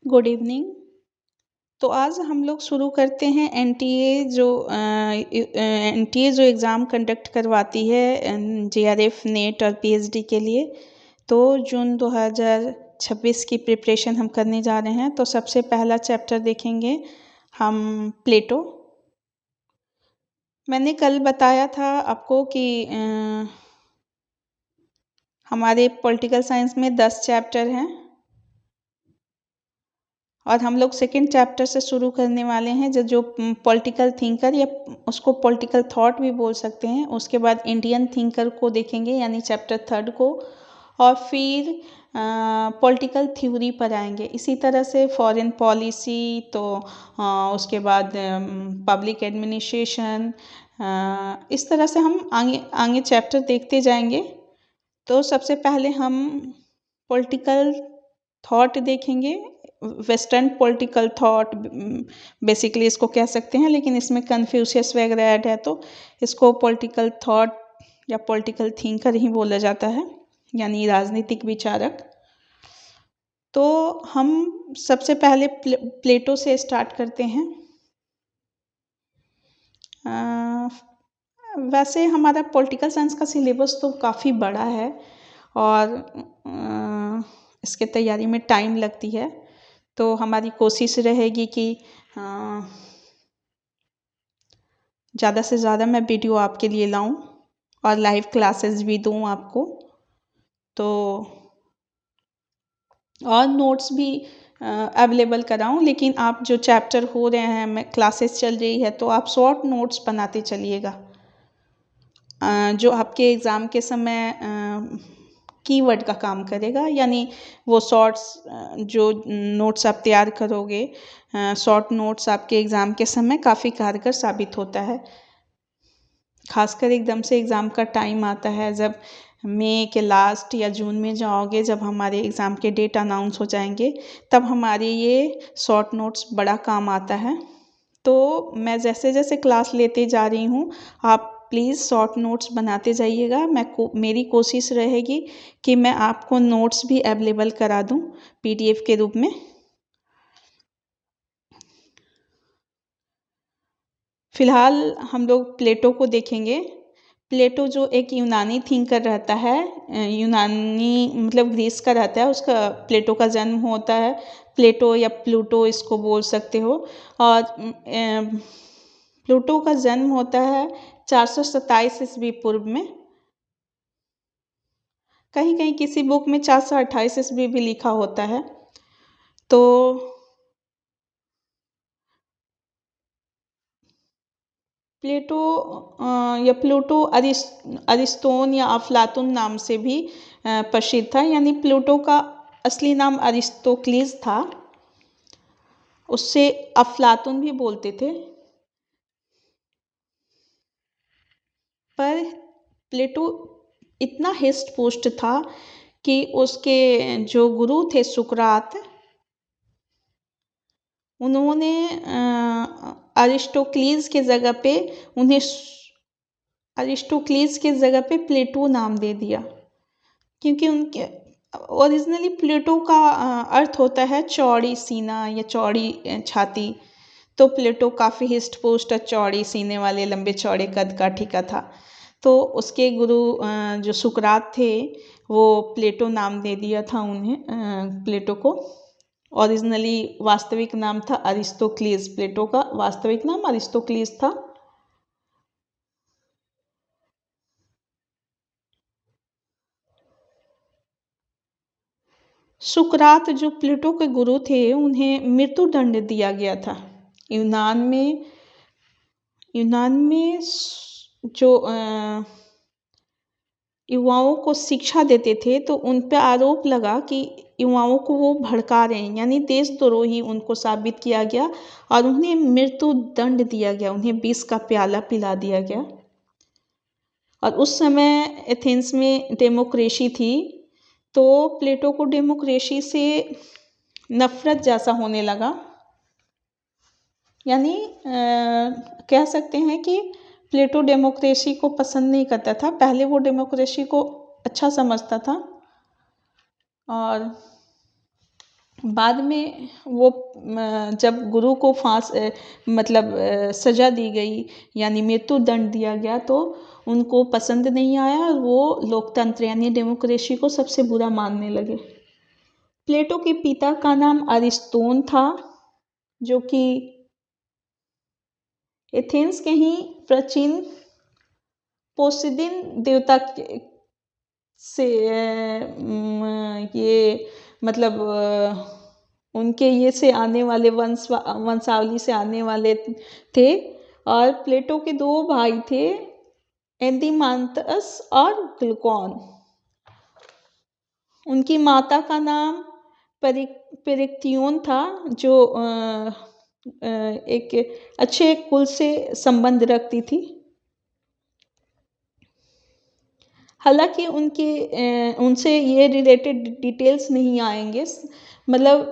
Good evening. तो आज हम लोग शुरू करते हैं एनटीए जो एग्ज़ाम कंडक्ट करवाती है जेआरएफ नेट और पीएचडी के लिए। तो जून 2026 की प्रिपरेशन हम करने जा रहे हैं। तो सबसे पहला चैप्टर देखेंगे हम प्लेटो। मैंने कल बताया था आपको कि हमारे पॉलिटिकल साइंस में 10 चैप्टर हैं और हम लोग सेकंड चैप्टर से शुरू करने वाले हैं जो पॉलिटिकल थिंकर या उसको पॉलिटिकल थॉट भी बोल सकते हैं। उसके बाद इंडियन थिंकर को देखेंगे यानी चैप्टर थर्ड को, और फिर पॉलिटिकल थ्योरी पर आएंगे। इसी तरह से फॉरेन पॉलिसी, तो उसके बाद पब्लिक एडमिनिस्ट्रेशन, इस तरह से हम आगे आगे चैप्टर देखते जाएंगे। तो सबसे पहले हम पॉलिटिकल थॉट देखेंगे। वेस्टर्न पॉलिटिकल थॉट बेसिकली इसको कह सकते हैं, लेकिन इसमें कन्फ्यूशियस वगैरह ऐड है तो इसको पॉलिटिकल थॉट या पॉलिटिकल थिंकर ही बोला जाता है, यानी राजनीतिक विचारक। तो हम सबसे पहले प्लेटो से स्टार्ट करते हैं। वैसे हमारा पॉलिटिकल साइंस का सिलेबस तो काफ़ी बड़ा है और इसके तैयारी में टाइम लगती है। तो हमारी कोशिश रहेगी कि ज़्यादा से ज़्यादा मैं वीडियो आपके लिए लाऊं और लाइव क्लासेस भी दूं आपको। तो और नोट्स भी अवेलेबल कराऊं, लेकिन आप जो चैप्टर हो रहे हैं, मैं क्लासेस चल रही है, तो आप शॉर्ट नोट्स बनाते चलिएगा जो आपके एग्ज़ाम के समय कीवर्ड का काम करेगा। यानी वो शॉर्ट्स जो नोट्स आप तैयार करोगे, शॉर्ट नोट्स आपके एग्ज़ाम के समय काफ़ी कारगर साबित होता है। खासकर एकदम से एग्ज़ाम का टाइम आता है, जब मई के लास्ट या जून में जाओगे, जब हमारे एग्ज़ाम के डेट अनाउंस हो जाएंगे, तब हमारे ये शॉर्ट नोट्स बड़ा काम आता है। तो मैं जैसे जैसे क्लास लेते जा रही हूँ, आप प्लीज़ शॉर्ट नोट्स बनाते जाइएगा। मेरी कोशिश रहेगी कि मैं आपको नोट्स भी अवेलेबल करा दूँ पीडीएफ के रूप में। फिलहाल हम लोग प्लेटो को देखेंगे। प्लेटो जो एक यूनानी थिंकर रहता है, यूनानी मतलब ग्रीस का रहता है, उसका प्लेटो का जन्म होता है। प्लेटो या प्लूटो इसको बोल सकते हो। और प्लूटो का जन्म होता है 427 ईस्वी पूर्व में। कहीं कहीं किसी बुक में 428 ईस्वी भी लिखा होता है। तो प्लेटो या प्लूटो अरिस्टोन या अफलातुन नाम से भी प्रसिद्ध था। यानी प्लूटो का असली नाम अरिस्तोक्लीज था, उससे अफलातुन भी बोलते थे। पर प्लेटो इतना हिस्ट पुस्ट था कि उसके जो गुरु थे सुकरात, उन्होंने अरिस्टोक्लीज के जगह पे उन्हें अरिस्टोक्लीज के जगह पे प्लेटो नाम दे दिया, क्योंकि उनके ओरिजिनली प्लेटो का अर्थ होता है चौड़ी सीना या चौड़ी छाती। तो प्लेटो काफ़ी हिस्ट पोस्ट चौड़ी सीने वाले लंबे चौड़े कद काठी का था। तो उसके गुरु जो सुकरात थे, वो प्लेटो नाम दे दिया था उन्हें, प्लेटो को। ओरिजिनली वास्तविक नाम था अरिस्तोक्लीज। प्लेटो का वास्तविक नाम अरिस्तोक्लीज था। सुकरात जो प्लेटो के गुरु थे, उन्हें मृत्युदंड दिया गया था। यूनान में जो युवाओं को शिक्षा देते थे, तो उन पर आरोप लगा कि युवाओं को वो भड़का रहे हैं, यानी देशद्रोही उनको साबित किया गया और उन्हें मृत्युदंड दिया गया। उन्हें विष का प्याला पिला दिया गया। और उस समय एथेंस में डेमोक्रेसी थी, तो प्लेटो को डेमोक्रेसी से नफरत जैसा होने लगा। यानी कह सकते हैं कि प्लेटो डेमोक्रेसी को पसंद नहीं करता था। पहले वो डेमोक्रेसी को अच्छा समझता था और बाद में वो जब गुरु को सजा दी गई यानी मृत्यु दंड दिया गया तो उनको पसंद नहीं आया और वो लोकतंत्र यानी डेमोक्रेसी को सबसे बुरा मानने लगे। प्लेटो के पिता का नाम अरिस्तोन था, जो कि एथेंस के ही प्राचीन पोसिदिन देवता से ये उनके ये से आने वाले वंशावली से आने वाले थे। और प्लेटो के दो भाई थे, एंटिमांतस और ग्लूकॉन। उनकी माता का नाम पेरिक्तियोन था, जो एक अच्छे कुल से संबंध रखती थी। हालांकि उनसे ये रिलेटेड डिटेल्स नहीं आएंगे,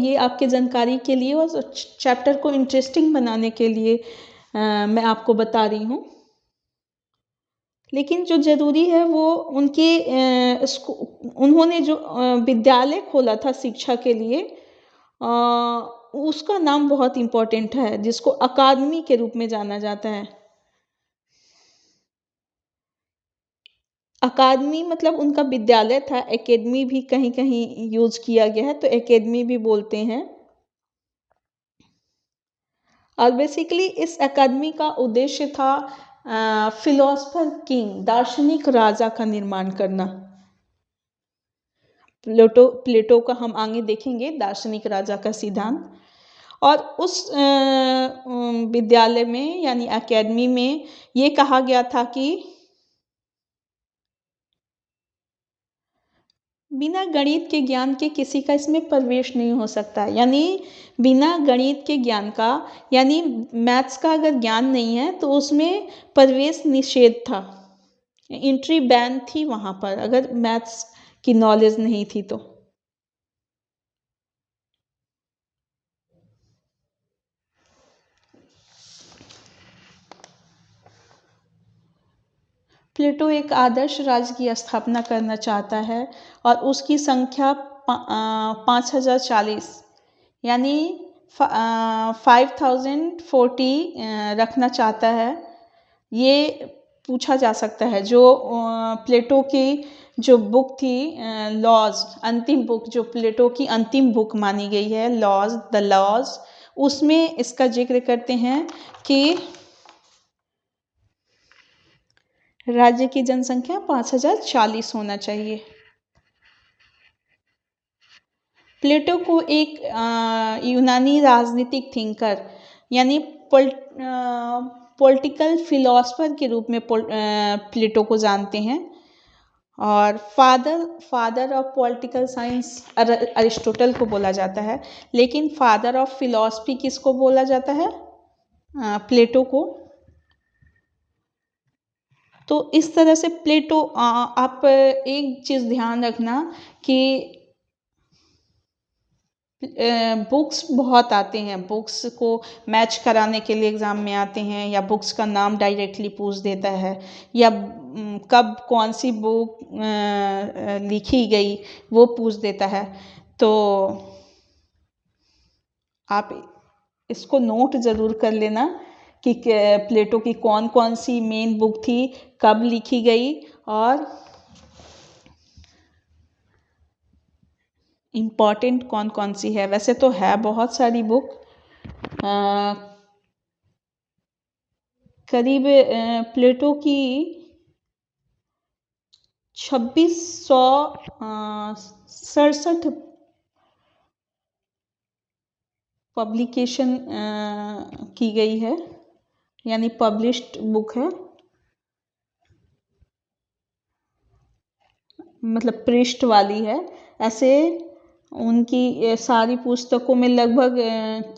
ये आपके जानकारी के लिए और चैप्टर को इंटरेस्टिंग बनाने के लिए मैं आपको बता रही हूँ। लेकिन जो ज़रूरी है वो उन्होंने जो विद्यालय खोला था शिक्षा के लिए, उसका नाम बहुत इम्पोर्टेंट है, जिसको अकादमी के रूप में जाना जाता है। अकादमी उनका विद्यालय था, एकेडमी भी कहीं कहीं यूज किया गया है, तो एकेडमी भी बोलते हैं। और बेसिकली इस अकादमी का उद्देश्य था फिलोसफर किंग, दार्शनिक राजा का निर्माण करना। प्लेटो का हम आगे देखेंगे, दार्शनिक राजा का सिद्धांत। और उस विद्यालय में यानी एकेडमी में ये कहा गया था कि बिना गणित के ज्ञान के किसी का इसमें प्रवेश नहीं हो सकता। यानी बिना गणित के ज्ञान का, यानी मैथ्स का अगर ज्ञान नहीं है तो उसमें प्रवेश निषेध था, एंट्री बैन थी वहाँ पर, अगर मैथ्स की नॉलेज नहीं थी तो। प्लेटो एक आदर्श राज्य की स्थापना करना चाहता है और उसकी संख्या 5040 यानी 5040 रखना चाहता है। ये पूछा जा सकता है, जो प्लेटो की जो बुक थी लॉज, अंतिम बुक जो प्लेटो की अंतिम बुक मानी गई है, द लॉज, उसमें इसका जिक्र करते हैं कि राज्य की जनसंख्या 5040 होना चाहिए। प्लेटो को एक यूनानी राजनीतिक थिंकर यानी पॉलिटिकल फिलोसफर के रूप में प्लेटो को जानते हैं। और father of political science Aristotle को बोला जाता है, लेकिन फादर ऑफ फिलॉसफी किसको बोला जाता है? प्लेटो को। तो इस तरह से प्लेटो, आप एक चीज़ ध्यान रखना कि बुक्स बहुत आते हैं, बुक्स को मैच कराने के लिए एग्ज़ाम में आते हैं, या बुक्स का नाम डायरेक्टली पूछ देता है, या कब कौन सी बुक लिखी गई वो पूछ देता है। तो आप इसको नोट ज़रूर कर लेना कि प्लेटो की कौन कौन सी मेन बुक थी, कब लिखी गई, और इम्पॉर्टेंट कौन कौन सी है। वैसे तो है बहुत सारी बुक, करीब प्लेटो की 2667 पब्लिकेशन की गई है, यानी पब्लिश्ड बुक है, पृष्ठ वाली है। ऐसे उनकी सारी पुस्तकों में लगभग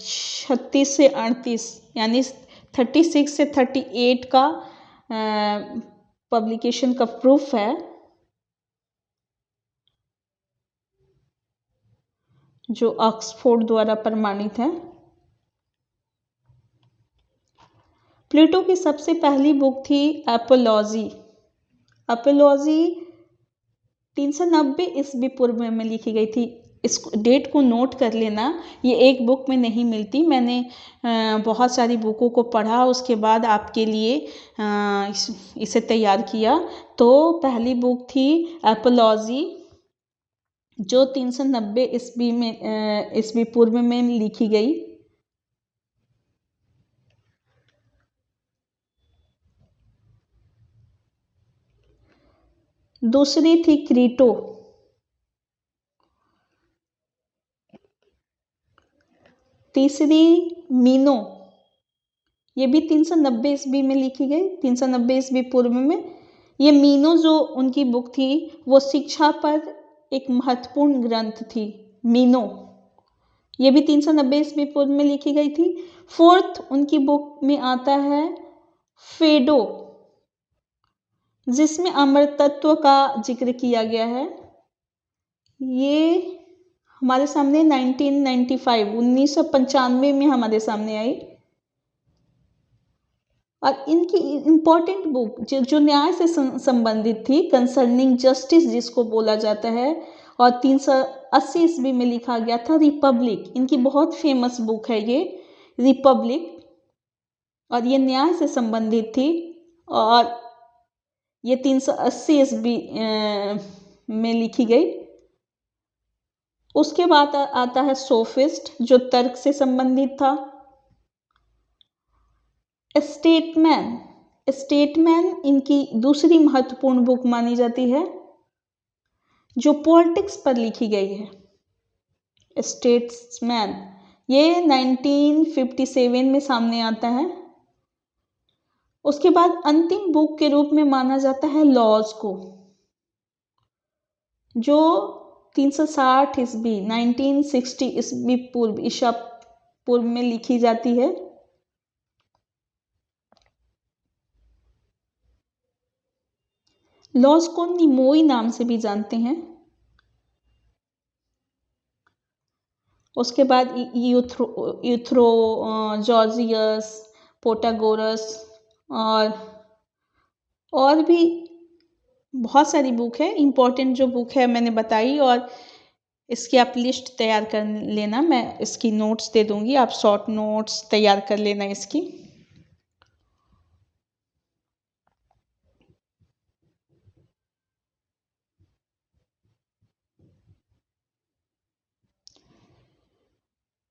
36 से 38 यानी 36 से 38 का पब्लिकेशन का प्रूफ है, जो ऑक्सफोर्ड द्वारा प्रमाणित है। प्लेटो की सबसे पहली बुक थी एपोलॉजी। एपोलॉजी 390 ईस्वी पूर्व में लिखी गई थी। इस डेट को नोट कर लेना, ये एक बुक में नहीं मिलती। मैंने बहुत सारी बुकों को पढ़ा, उसके बाद आपके लिए इसे तैयार किया। तो पहली बुक थी एपोलॉजी, जो 390 ईस्वी में ईस्वी पूर्व में लिखी गई। दूसरी थी क्रीटो। तीसरी मीनो, ये भी 390 ईस्वी में लिखी गई, 390 ईस्वी पूर्व में। ये मीनो जो उनकी बुक थी वो शिक्षा पर एक महत्वपूर्ण ग्रंथ थी, मीनो। ये भी 390 ईस्वी पूर्व में लिखी गई थी। फोर्थ उनकी बुक में आता है फेडो, जिसमें अमरतत्व का जिक्र किया गया है। ये हमारे सामने 1995 में हमारे सामने आई। और इनकी इम्पोर्टेंट बुक जो न्याय से संबंधित थी, कंसर्निंग जस्टिस जिसको बोला जाता है, और 380 ईस्वी में लिखा गया था रिपब्लिक। इनकी बहुत फेमस बुक है ये रिपब्लिक, और ये न्याय से संबंधित थी। और ये 380 ईस्वी में लिखी गई। उसके बाद आता है सोफिस्ट, जो तर्क से संबंधित था। स्टेटमैन, स्टेटमैन इनकी दूसरी महत्वपूर्ण बुक मानी जाती है, जो पॉलिटिक्स पर लिखी गई है। स्टेट्समैन ये 1957 में सामने आता है। उसके बाद अंतिम बुक के रूप में माना जाता है लॉज को, जो 360 ईस्वी 1960 ईस्वी पूर्व ईसा पूर्व में लिखी जाती है। लॉज को निमोई नाम से भी जानते हैं। उसके बाद यूथ्रो, जॉर्जियस, पोटागोरस, और भी बहुत सारी बुक है। इम्पोर्टेंट जो बुक है मैंने बताई, और इसकी आप लिस्ट तैयार कर लेना, मैं इसकी नोट्स दे दूंगी, आप शॉर्ट नोट्स तैयार कर लेना इसकी।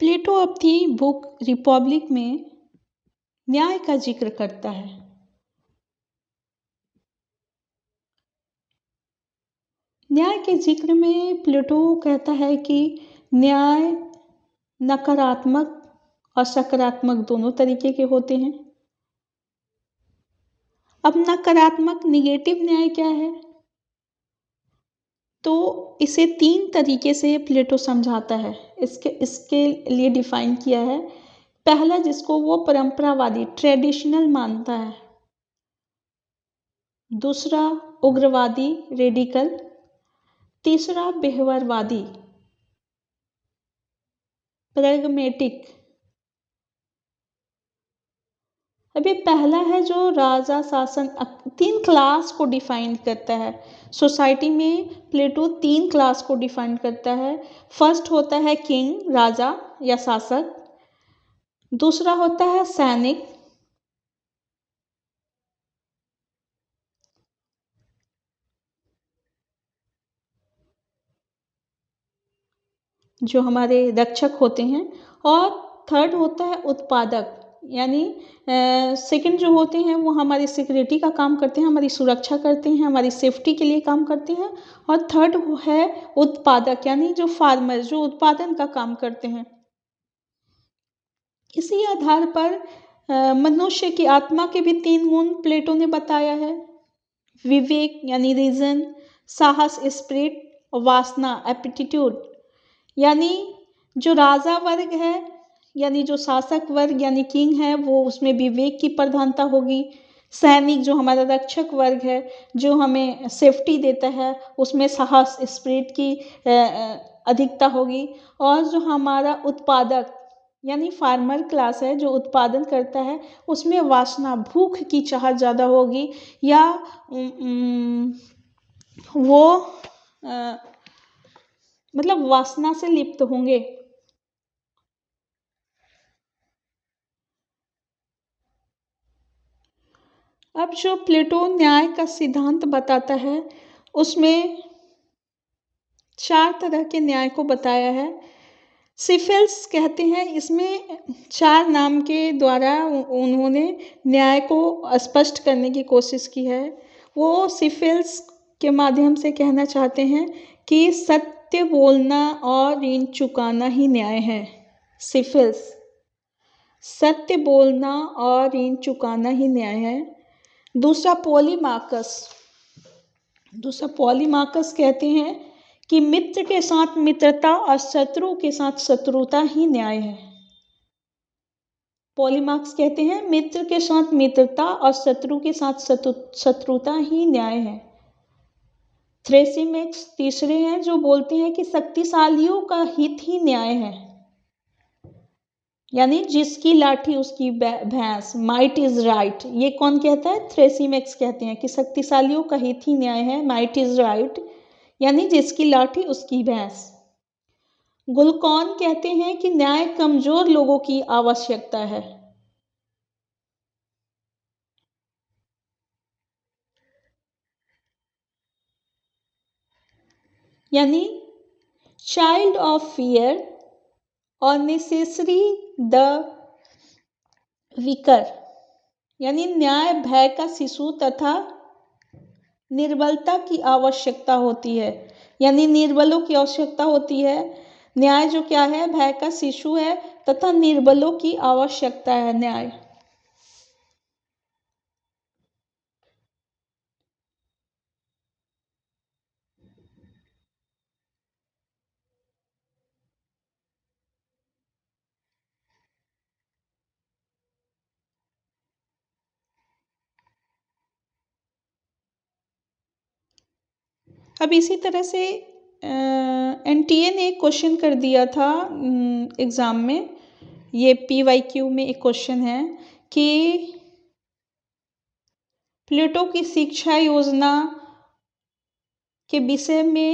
प्लेटो अपनी बुक रिपब्लिक में न्याय का जिक्र करता है। न्याय के जिक्र में प्लेटो कहता है कि न्याय नकारात्मक और सकारात्मक दोनों तरीके के होते हैं। अब नकारात्मक निगेटिव न्याय क्या है, तो इसे 3 तरीके से प्लेटो समझाता है। इसके लिए डिफाइन किया है। पहला, जिसको वो परंपरावादी ट्रेडिशनल मानता है। दूसरा, उग्रवादी रेडिकल। तीसरा, व्यवहारवादी प्रैग्मेटिक। अब ये पहला है जो राजा शासन, 3 क्लास को डिफाइन करता है। सोसाइटी में प्लेटो 3 क्लास को डिफाइन करता है। फर्स्ट होता है किंग, राजा या शासक। दूसरा होता है सैनिक। जो हमारे रक्षक होते हैं। और थर्ड होता है उत्पादक, यानी सेकंड जो होते हैं वो हमारी सिक्योरिटी का काम करते हैं, हमारी सुरक्षा करते हैं, हमारी सेफ्टी के लिए काम करते हैं। और थर्ड है उत्पादक, यानी जो फार्मर, जो उत्पादन का काम करते हैं। इसी आधार पर मनुष्य की आत्मा के भी 3 गुण प्लेटो ने बताया है। विवेक यानी रीजन, साहस स्पिरिट, और वासना एप्टीट्यूड। यानी जो राजा वर्ग है, यानी जो शासक वर्ग यानी किंग है, वो उसमें विवेक की प्रधानता होगी। सैनिक जो हमारा रक्षक वर्ग है, जो हमें सेफ्टी देता है, उसमें साहस स्पिरिट की अधिकता होगी। और जो हमारा उत्पादक यानी फार्मर क्लास है, जो उत्पादन करता है, उसमें वासना, भूख की चाहत ज़्यादा होगी, या वो मतलब वासना से लिप्त होंगे। अब जो प्लेटो न्याय का सिद्धांत बताता है उसमें 4 तरह के न्याय को बताया है। सिफिल्स कहते हैं, इसमें 4 नाम के द्वारा उन्होंने न्याय को स्पष्ट करने की कोशिश की है। वो सिफिल्स के माध्यम से कहना चाहते हैं कि सत्य बोलना और ऋण चुकाना ही न्याय है। सिफिल्स, सत्य बोलना और ऋण चुकाना ही न्याय है। दूसरा पॉलीमार्कस कहते हैं कि मित्र के साथ मित्रता और शत्रु के साथ शत्रुता ही न्याय है। पॉलीमार्कस कहते हैं मित्र के साथ मित्रता और शत्रु के साथ शत्रुता ही न्याय है। थ्रेसिमेक्स तीसरे हैं जो बोलते हैं कि शक्तिशालियों का हित ही न्याय है, यानी जिसकी लाठी उसकी भैंस, माइट इज राइट। ये कौन कहता है? थ्रेसिमेक्स कहते हैं कि शक्तिशालियों का हित ही न्याय है, माइट इज राइट, यानी जिसकी लाठी उसकी भैंस। गुलकौन कहते हैं कि न्याय कमजोर लोगों की आवश्यकता है। यानी चाइल्ड ऑफ फियर और नेसेसरी द वीकर, यानी न्याय भय का शिशु तथा निर्बलता की आवश्यकता होती है, यानी निर्बलों की आवश्यकता होती है। न्याय जो क्या है? भय का शिशु है तथा निर्बलों की आवश्यकता है न्याय। अब इसी तरह से एनटीए ने एक क्वेश्चन कर दिया था एग्ज़ाम में, ये पीवाईक्यू में एक क्वेश्चन है कि प्लेटो की शिक्षा योजना के विषय में